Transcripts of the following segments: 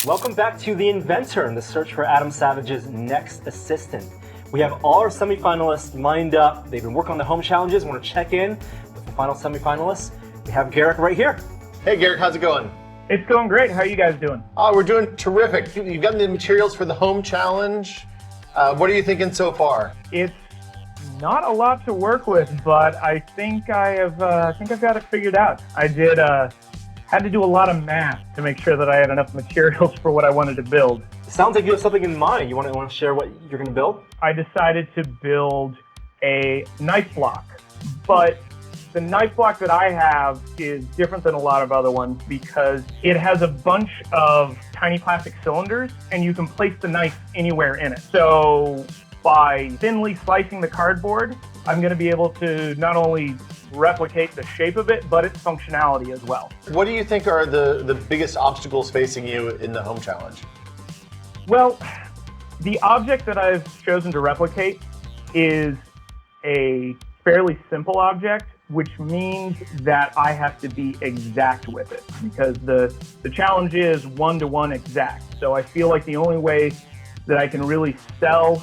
Welcome back to the Inventern, the search for Adam Savage's next assistant. We have all our semi-finalists lined up. They've been working on the home challenges. We want to check in with the final semi-finalists. We have Garrick right here. Hey Garrick, how's it going? It's going great. How are you guys doing? Oh, we're doing terrific. You've gotten the materials for the home challenge. What are you thinking so far? It's not a lot to work with, but I think I've got it figured out. I had to do a lot of math to make sure that I had enough materials for what I wanted to build. Sounds like you have something in mind. You want to share what you're going to build? I decided to build a knife block, but the knife block that I have is different than a lot of other ones because it has a bunch of tiny plastic cylinders and you can place the knife anywhere in it. So by thinly slicing the cardboard, I'm going to be able to not only replicate the shape of it, but its functionality as well. What do you think are the biggest obstacles facing you in the home challenge? Well, the object that I've chosen to replicate is a fairly simple object, which means that I have to be exact with it because the challenge is one-to-one exact. So I feel like the only way that I can really sell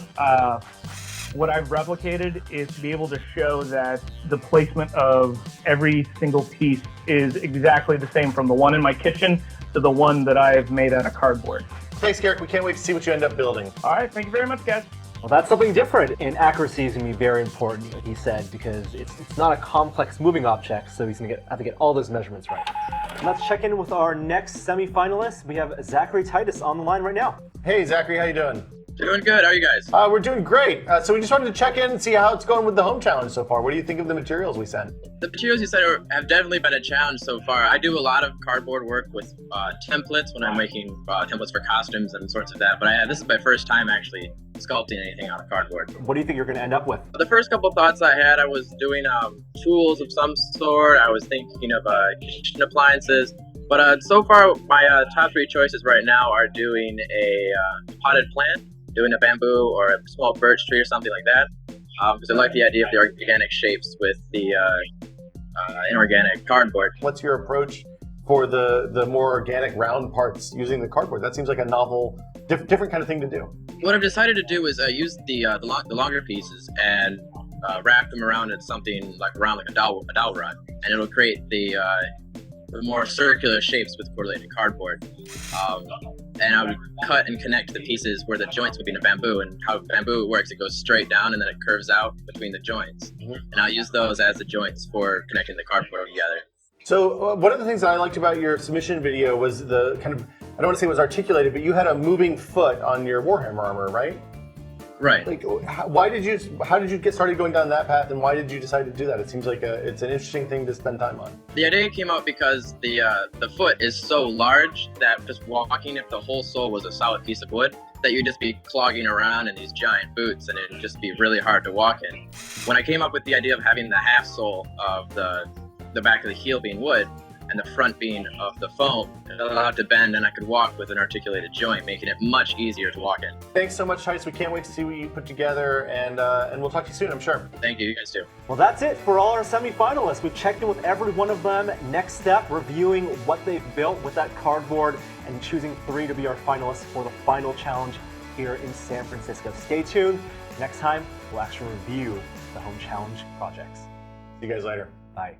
what I've replicated is to be able to show that the placement of every single piece is exactly the same from the one in my kitchen to the one that I've made out of cardboard. Thanks, Garrick. We can't wait to see what you end up building. All right, thank you very much, guys. Well, that's something different. And accuracy is going to be very important, he said, because it's not a complex moving object, so he's going to have to get all those measurements right. And let's check in with our next semi-finalist. We have Zachary Titus on the line right now. Hey, Zachary, how you doing? Doing good. How are you guys? We're doing great. So we just wanted to check in and see how it's going with the home challenge so far. What do you think of the materials we sent? The materials you said have definitely been a challenge so far. I do a lot of cardboard work with templates when I'm making templates for costumes and sorts of that, but this is my first time actually sculpting anything out of cardboard. What do you think you're going to end up with? The first couple thoughts I had, I was doing tools of some sort. I was thinking of kitchen appliances. But so far, my top three choices right now are doing a potted plant, doing a bamboo or a small birch tree or something like that, because I like the idea of the organic shapes with the inorganic cardboard. What's your approach for the more organic round parts using the cardboard? That seems like a novel, different kind of thing to do. What I've decided to do is use the longer pieces and wrap them around in something like a dowel rod, and it'll create the more circular shapes with corrugated cardboard. And I would cut and connect the pieces where the joints would be in a bamboo, and how bamboo works, it goes straight down and then it curves out between the joints. Mm-hmm. And I'll use those as the joints for connecting the cardboard together. So one of the things that I liked about your submission video was the kind of, I don't want to say it was articulated, but you had a moving foot on your Warhammer armor, right? Right. Like, how did you get started going down that path, and why did you decide to do that? It seems like it's an interesting thing to spend time on. The idea came out because the foot is so large that just walking, if the whole sole was a solid piece of wood, that you'd just be clogging around in these giant boots, and it'd just be really hard to walk in. When I came up with the idea of having the half sole of the back of the heel being wood, and the front being of the foam, it allowed to bend, and I could walk with an articulated joint, making it much easier to walk in. Thanks so much, Titus. We can't wait to see what you put together, and we'll talk to you soon, I'm sure. Thank you, you guys too. Well, that's it for all our semi-finalists. We've checked in with every one of them. Next step, reviewing what they've built with that cardboard and choosing 3 to be our finalists for the final challenge here in San Francisco. Stay tuned. Next time, we'll actually review the home challenge projects. See you guys later. Bye.